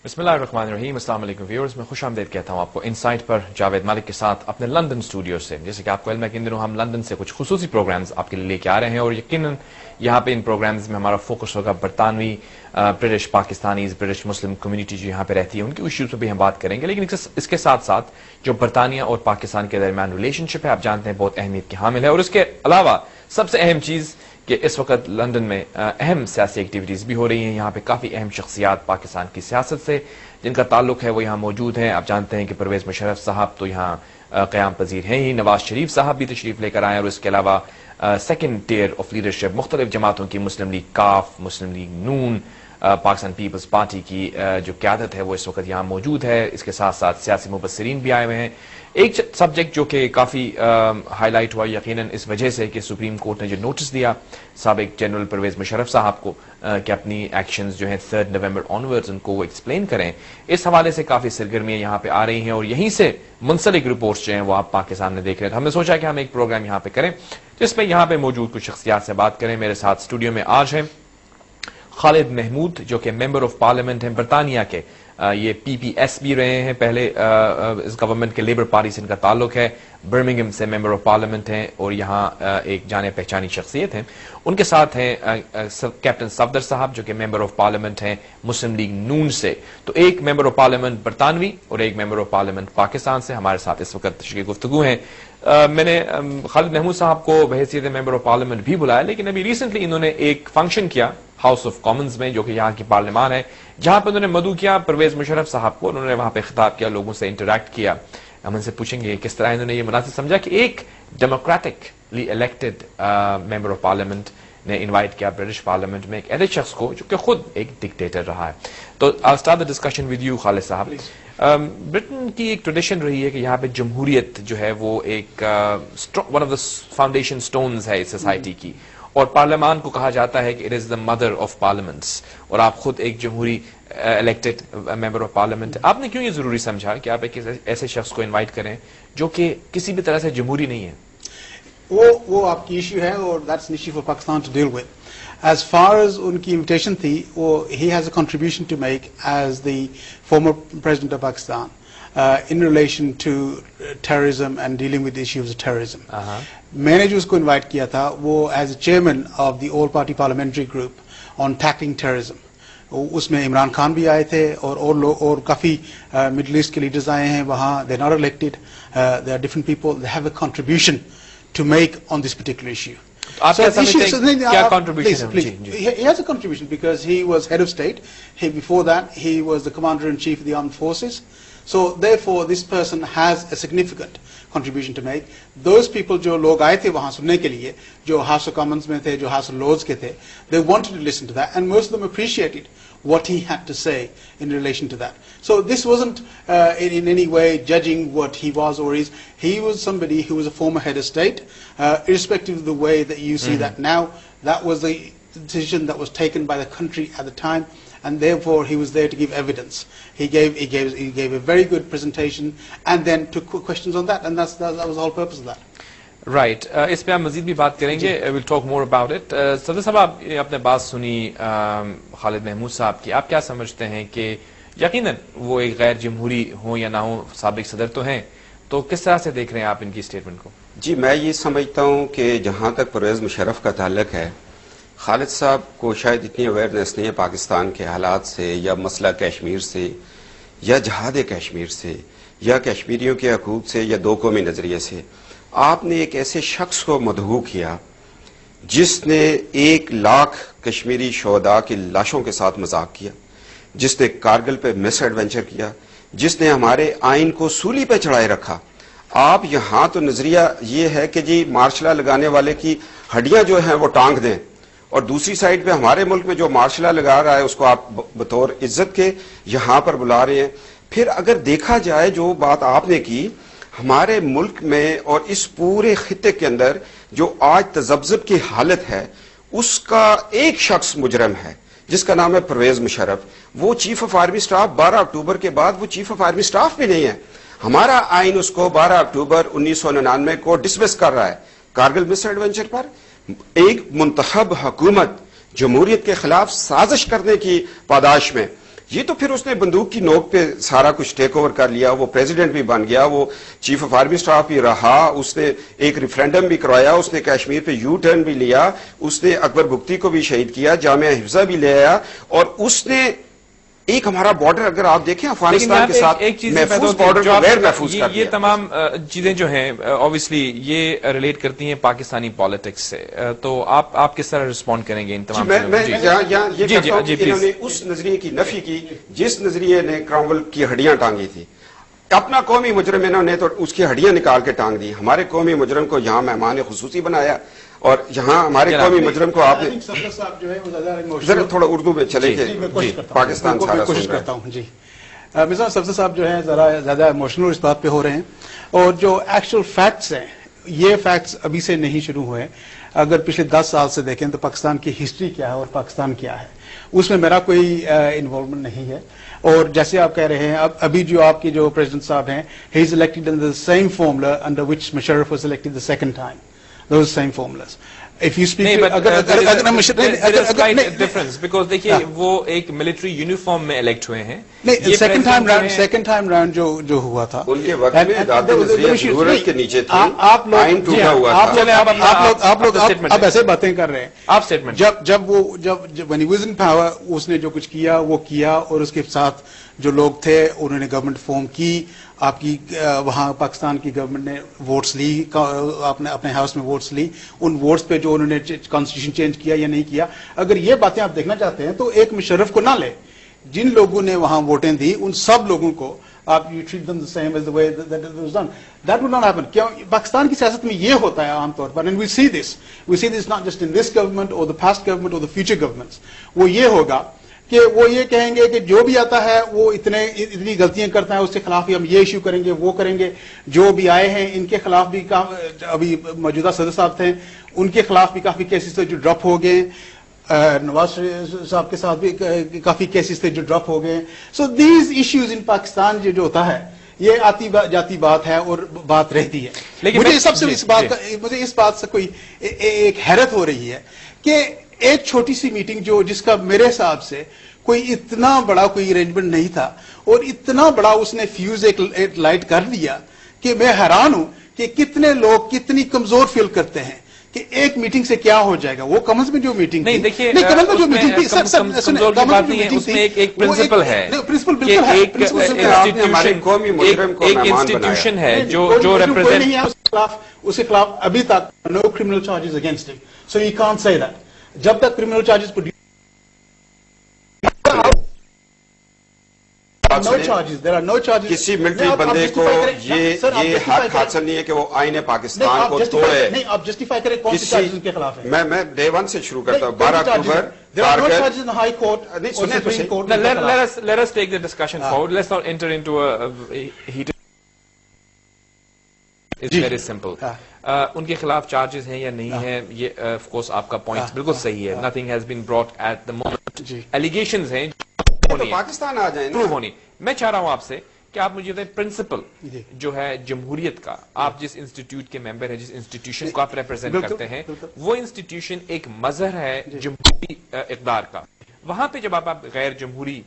بسم اللہ الرحمن الرحیم. السلام علیکم ویورز، میں خوش آمدید کہتا ہوں آپ کو انسائٹ پر جاوید مالک کے ساتھ اپنے لندن اسٹوڈیو سے. جیسے کہ آپ کو علم ہے کہ ان دنوں ہم لندن سے کچھ خصوصی پروگرامز آپ کے لیے لے کے آ رہے ہیں، اور یقیناً یہاں پہ ان پروگرامز میں ہمارا فوکس ہوگا برطانوی برٹش پاکستانیز برٹش مسلم کمیونٹی جو یہاں پہ رہتی ہے ان کی ایشوز پہ بھی ہم بات کریں گے. لیکن اس کے ساتھ ساتھ جو برطانیہ اور پاکستان کے درمیان ریلیشن شپ ہے، آپ جانتے ہیں بہت اہمیت کی حامل ہے. اور اس کے علاوہ سب سے اہم چیز کہ اس وقت لندن میں اہم سیاسی ایکٹیویٹیز بھی ہو رہی ہیں. یہاں پہ کافی اہم شخصیات پاکستان کی سیاست سے جن کا تعلق ہے وہ یہاں موجود ہیں. آپ جانتے ہیں کہ پرویز مشرف صاحب تو یہاں قیام پذیر ہیں ہی، نواز شریف صاحب بھی تشریف لے کر آئے، اور اس کے علاوہ سیکنڈ ٹیئر آف لیڈرشپ مختلف جماعتوں کی، مسلم لیگ کاف، مسلم لیگ نون، پاکستان پیپلز پارٹی کی جو قیادت ہے وہ اس وقت یہاں موجود ہے. اس کے ساتھ ساتھ سیاسی مبصرین بھی آئے ہوئے ہیں. ایک سبجیکٹ جو کہ کافی ہائی لائٹ ہوا یقیناً اس وجہ سے کہ سپریم کورٹ نے جو نوٹس دیا سابق جنرل پرویز مشرف صاحب کو کہ اپنی ایکشنز جو ہیں 3 نومبر آنورڈز ان کو وہ ایکسپلین کریں، اس حوالے سے کافی سرگرمیاں یہاں پہ آ رہی ہیں، اور یہیں سے منسلک رپورٹس جو ہیں وہ آپ کے سامنے دیکھ رہے ہیں. تو ہم نے سوچا کہ ہم ایک پروگرام یہاں پہ کریں جس میں یہاں پہ موجود کچھ شخصیات سے بات کریں. میرے ساتھ اسٹوڈیو میں آج ہیں خالد محمود جو کہ ممبر آف پارلیمنٹ ہیں برطانیہ کے، یہ پی پی ایس بھی رہے ہیں پہلے اس گورنمنٹ کے، لیبر پارٹی سے ان کا تعلق ہے، برمنگھم سے ممبر آف پارلیمنٹ ہیں اور یہاں ایک جانے پہچانی شخصیت ہیں. ان کے ساتھ ہیں کیپٹن صفدر صاحب جو کہ ممبر آف پارلیمنٹ ہیں مسلم لیگ نون سے. تو ایک ممبر آف پارلیمنٹ برطانوی اور ایک ممبر آف پارلیمنٹ پاکستان سے ہمارے ساتھ اس وقت تشریح گفتگو ہیں. میں نے خالد محمود صاحب کو بحیثیت ممبر آف پارلیمنٹ بھی بلایا، لیکن ابھی ریسنٹلی انہوں نے ایک فنکشن کیا ہاؤس آف کامنز میں جو کہ یہاں کی پارلیمان ہے، جہاں پہ انہوں نے مدعو کیا پرویز مشرف صاحب کو. انہوں نے وہاں پہ خطاب کیا، لوگوں سے انٹریکٹ کیا. ہم ان سے پوچھیں گے کس طرح انہوں نے یہ مناسب سمجھا کہ ایک democratically elected member of parliament نے انوائٹ کیا برٹش پارلیمنٹ میں ایک ایسے شخص کو جو کہ خود ایک ڈکٹیٹر رہا ہے. تو I'll start the discussion with you خالد صاحب. برٹن کی ایک ٹریڈیشن رہی ہے کہ یہاں پہ جمہوریت جو ہے وہ ایک one of the foundation stones ہے اس سوسائٹی کی، اور پارلیمان کو کہا جاتا ہے کہ it is the mother of parliaments, اور آپ خود ایک جمہوری الیکٹڈ ممبر آف پارلیمنٹ. آپ نے کیوں یہ ضروری سمجھا کہ آپ ایک ایسے شخص کو انوائٹ کریں جو کہ کسی بھی طرح سے جمہوری نہیں ہے؟ وہ آپ کی ایشو ہے اور that's an issue for Pakistan to deal with. As far as ان کی انویٹیشن تھی، وہ he has a contribution to make as the former president of Pakistan in relation to terrorism and dealing with the issues of terrorism. میں نے جو اس کو invite کیا تھا وہ as a chairman of the all party parliamentary group on tackling terrorism. اس میں عمران خان بھی آئے تھے اور کافی مڈل ایسٹ کے لیڈرز آئے ہیں وہاں. They not elected, they are different people, they have a contribution to make on this particular issue. آپ کیا سمجھتے ہیں کیا contribution ہے؟ He has a contribution because he was head of state. Before that, he was the commander-in-chief of the armed forces. So therefore, this person has a significant contribution to make. Those people جو لوگ آئے تھے وہاں سننے کے لیے، جو House of Commons میں تھے، جو House of Lords کے تھے، they wanted to listen to that, and most of them appreciated what he had to say in relation to that. So this wasn't in any way judging what he was or is. He was somebody who was a former head of state, irrespective of the way that you see that now. That was the decision that was taken by the country at the time, and therefore he was there to give evidence. He gave a very good presentation and then took questions on that, and that was the whole purpose of that. Right. اس پہ ہم مزید بھی بات کریں گے. We'll talk more about it. صدر صاحب، آپ اپنے بات سنی خالد محمود صاحب کی، آپ کیا سمجھتے ہیں کہ یقیناً وہ ایک غیر جمہوری ہوں یا نہ ہوں، سابق صدر تو ہیں، تو کس طرح سے دیکھ رہے ہیں آپ ان کی اسٹیٹمنٹ کو؟ جی، میں یہ سمجھتا ہوں کہ جہاں تک پرویز مشرف کا تعلق ہے، خالد صاحب کو شاید اتنی اویئرنیس نہیں ہے پاکستان کے حالات سے، یا مسئلہ کشمیر سے، یا جہاد کشمیر سے، یا کشمیریوں کے حقوق سے، یا دو قومی نظریے سے. آپ نے ایک ایسے شخص کو مدعو کیا جس نے 1 لاکھ کشمیری شہداء کی لاشوں کے ساتھ مذاق کیا، جس نے کارگل پہ مس ایڈونچر کیا، جس نے ہمارے آئین کو سولی پہ چڑھائے رکھا. آپ یہاں تو نظریہ یہ ہے کہ جی مارشل لا لگانے والے کی ہڈیاں جو ہیں وہ ٹانگ دیں، اور دوسری سائڈ پہ ہمارے ملک میں جو مارشل لا لگا رہا ہے اس کو آپ بطور عزت کے یہاں پر بلا رہے ہیں. پھر اگر دیکھا جائے جو بات آپ نے کی، ہمارے ملک میں اور اس پورے خطے کے اندر جو آج تذبذب کی حالت ہے، اس کا ایک شخص مجرم ہے جس کا نام ہے پرویز مشرف. وہ چیف آف آرمی سٹاف 12 اکتوبر کے بعد وہ چیف آف آرمی سٹاف بھی نہیں ہے. ہمارا آئین اس کو 12 اکتوبر 1999 کو ڈسمس کر رہا ہے کارگل مس ایڈونچر پر. ایک منتخب حکومت جمہوریت کے خلاف سازش کرنے کی پاداش میں یہ تو پھر اس نے بندوق کی نوک پہ سارا کچھ ٹیک اوور کر لیا, وہ پریزیڈنٹ بھی بن گیا, وہ چیف آف آرمی اسٹاف بھی رہا, اس نے ایک ریفرینڈم بھی کروایا, اس نے کشمیر پہ یو ٹرن بھی لیا, اس نے اکبر بگٹی کو بھی شہید کیا, جامعہ حفظہ بھی لے آیا, اور اس نے ایک ہمارا بارڈر اگر آپ دیکھیں افغانستان کے ساتھ محفوظ بارڈر کو غیر محفوظ کر دیا. یہ تمام چیزیں جو ہیں obviously یہ ریلیٹ کرتی ہیں پاکستانی پالیٹکس سے, تو آپ کس طرح رسپونڈ کریں گے ان تمام میں یہاں یہ کہتا ہوں کہ انہوں نے اس نظریے کی نفی کی جس نظریے نے کرامول کی ہڈیاں ٹانگی تھی. اپنا قومی مجرم انہوں نے تو اس کی ہڈیاں نکال کے ٹانگ دی, ہمارے قومی مجرم کو یہاں مہمان خصوصی بنایا, اور یہاں ہمارے قومی مجرم کو آپ نے ذرا تھوڑا اردو میں چلے کہ پاکستان سارا کوشش کرتا ہوں. جی مرزا صفدر صاحب جو ہے ذرا زیادہ ایموشنل اس بات پہ ہو رہے ہیں, اور جو ایکچوئل فیکٹس ہیں یہ فیکٹس ابھی سے نہیں شروع ہوئے. اگر پچھلے 10 سال سے دیکھیں تو پاکستان کی ہسٹری کیا ہے اور پاکستان کیا ہے, اس میں میرا کوئی انوالومنٹ نہیں ہے. اور جیسے آپ کہہ رہے ہیں ابھی جو آپ کے جو پریزیڈنٹ صاحب ہیں, he is elected in the same formula under which Musharraf was elected the second time. Those same formulas. If you speak, difference because دیکھیے وہ ایک ملٹری یونیفارم میں الیکٹ ہوئے ہیں. سیکنڈ ٹائم راؤنڈ جو ہوا تھا ان کے وقت میں ذاتی نظریہ ضرورت کے نیچے تھی, آئین ٹوٹا ہوا تھا. آپ لوگ اب ایسے باتیں کر رہے ہیں. آپ اسٹیٹمنٹ جب when he was in power اس نے جو کچھ کیا وہ کیا, اور اس کے ساتھ جو لوگ تھے انہوں نے گورنمنٹ فارم کی. آپ کی وہاں پاکستان کی گورنمنٹ نے ووٹس لی, اپنے ہاؤس میں ووٹس لی, ان ووٹس پہ جو انہوں نے کانسٹیٹیوشن چینج کیا یا نہیں کیا. اگر یہ باتیں آپ دیکھنا چاہتے ہیں تو ایک مشرف کو نہ لے, جن لوگوں نے وہاں ووٹیں دی ان سب لوگوں کو آپ you treat them the same as the way that it was done. That would not happen. کیوں پاکستان کی سیاست میں یہ ہوتا ہے عام طور پر, and we see this not just in this government or the past government or the future governments. وہ یہ ہوگا کہ وہ یہ کہیں گے کہ جو بھی آتا ہے وہ اتنی غلطیاں کرتا ہے, اس کے خلاف ہی ہم یہ ایشو کریں گے وہ کریں گے. جو بھی آئے ہیں ان کے خلاف بھی ابھی موجودہ صدر صاحب تھے ان کے خلاف بھی کافی کیسز تھے جو ڈراپ ہو گئے, نواز صاحب کے ساتھ بھی کافی کیسز تھے جو ڈراپ ہو گئے. So these issues in Pakistan جو ہوتا ہے یہ آتی جاتی بات ہے اور بات رہتی ہے. لیکن مجھے سب سے مجھے اس بات سے کوئی ایک حیرت ہو رہی ہے کہ ایک چھوٹی سی میٹنگ جس کا میرے حساب سے کوئی اتنا بڑا کوئی ارینجمنٹ نہیں تھا, اور اتنا بڑا اس نے فیوز ایک لائٹ کر دیا کہ میں حیران ہوں کہ کتنے لوگ کتنی کمزور فیل کرتے ہیں کہ ایک میٹنگ سے کیا ہو جائے گا. وہ کمنس میں جو میٹنگ نہیں دیکھیے جو میٹنگ تھی کمزور کی بات نہیں ہے, اس میں ایک پرنسپل ہے, ایک انسٹیٹیوشن ہے جو ریپرزینٹ, اس کے خلاف ابھی تک نو کرمنل چارجز اگینسٹ ہم. So you can't say that. جب تک کرمنل چارجز کسی ملٹری بندے کو یہ حق حاصل نہیں ہے کہ وہ آئین پاکستان کو توڑے. نہیں آپ جسٹیفائی کریں کون سے چارجز ان کے خلاف ہیں. میں ڈے ون سے شروع کرتا ہوں. 12 اکتوبر Let us take the discussion forward. Let's not enter into a heated. It's very simple. ان کے خلاف چارجز ہیں یا نہیں ہیں, یہ آف کورس آپ کا پوائنٹ بالکل صحیح ہے. Nothing has been brought at the moment. Allegations ہیں پاکستان آ جائیں پروو ہونی. میں چاہ رہا ہوں آپ سے کہ آپ مجھے بتائیں پرنسپل جو ہے جمہوریت کا, آپ جس انسٹیٹیوٹ کے ممبر ہیں, جس انسٹیٹیوشن کو آپ ریپرزینٹ کرتے ہیں, وہ انسٹیٹیوشن ایک مظہر ہے جمہوری اقدار کا. وہاں پہ جب آپ غیر جمہوری